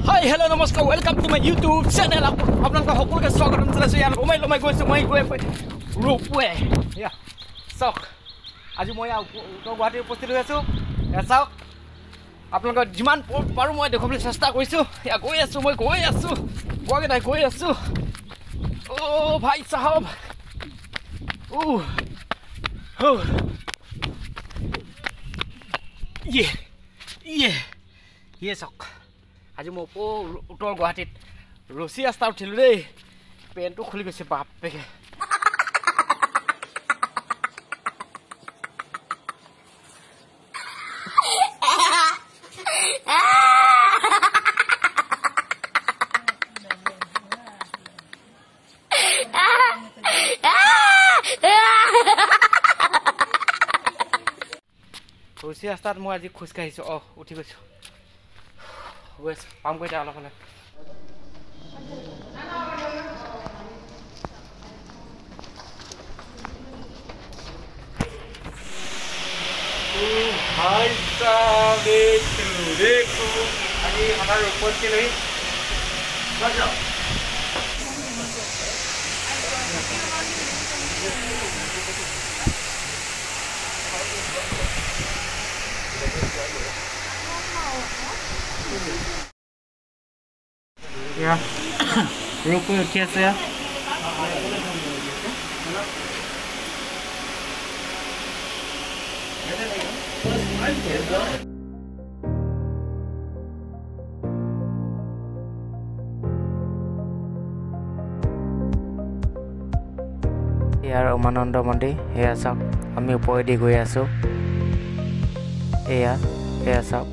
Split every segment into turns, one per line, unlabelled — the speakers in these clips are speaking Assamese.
Hi, hello, namaskar. Welcome to my YouTube channel. আপোনালোকক সকলোকে স্বাগতম জনাইছো ইয়াত লমাই গৈছো মই Ropeway. Yeah. চাওক আজি মই উত্তৰ গুৱাহাটীত উপস্থিত হৈ আছো। চাওক আপোনালোকক যিমান পাৰো মই দেখাবলৈ চেষ্টা কৰিছো। গৈ আছো গৈ আছো। ও ভাই সাহেব। ইয়ে চাওক আজি মই উত্তৰ গুৱাহাটীত ৰছী ৰাস্তা উঠিলো দেই পেনটো খুলি গৈছে বাপেকে ৰছী ৰাস্তাত মই আজি খোজকাঢ়িছো উঠি গৈছো পাম গৈ অলপ হ'লে আজি আমাৰ উপস্থিত হৈ Ropeway উঠি আছে ইয়াৰ উমানন্দ মন্দিৰ এয়া চাওক আমি ওপৰেদি গৈ আছো এয়া চাওক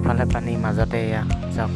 ফালে পানী মাজতে এয়া যাওক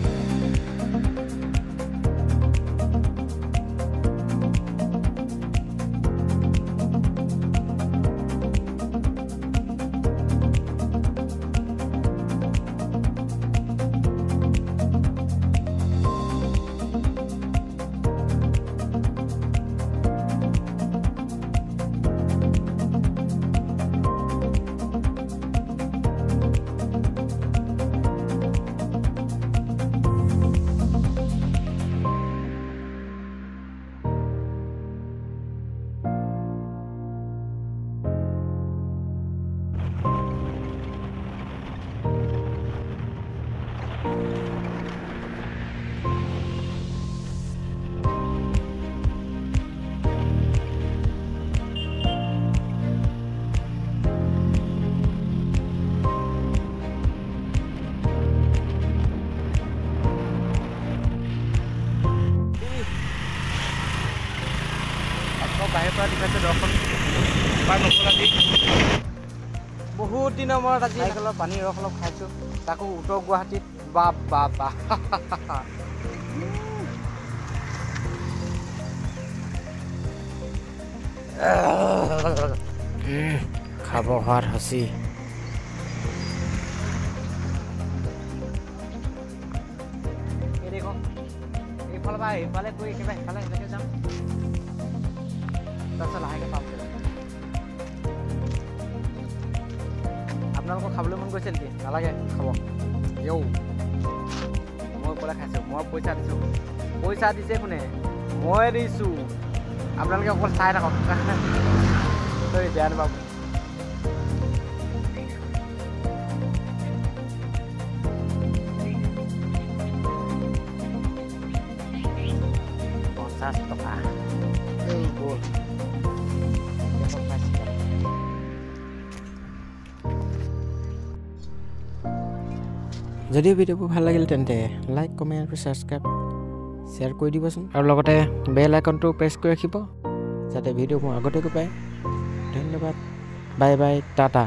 বাহিৰৰ পৰা দেখাইছে দৰ্শন বহুত দিনৰ মূৰত আজি অলপ পানীৰ ৰস অলপ খাইছো তাকো উত্তৰ গুৱাহাটীত বাপ খাব হোৱাত হচি এইফালৰ পৰা এইফালে গৈ একেবাৰে সেইফালে এনেকৈ যাম তাৰপিছত লাহেকৈ পাম আপোনালোকক খাবলৈ মন গৈছে নেকি নালাগে খাব মই অকলে খাইছোঁ মই পইচা দিছে কোনে মই দিছোঁ আপোনালোকে অকল চাই থাকক বেয়া নাপাব টকা যদি ভিডিঅ'বোৰ ভাল লাগিল তেন্তে লাইক কমেণ্ট আৰু ছাবস্ক্ৰাইব শ্বেয়াৰ কৰি দিবচোন আৰু লগতে বেল আইকনটো প্ৰেছ কৰি ৰাখিব যাতে ভিডিঅ' মোৰ আগতে গৈ পায় ধন্যবাদ বাই বাই টাটা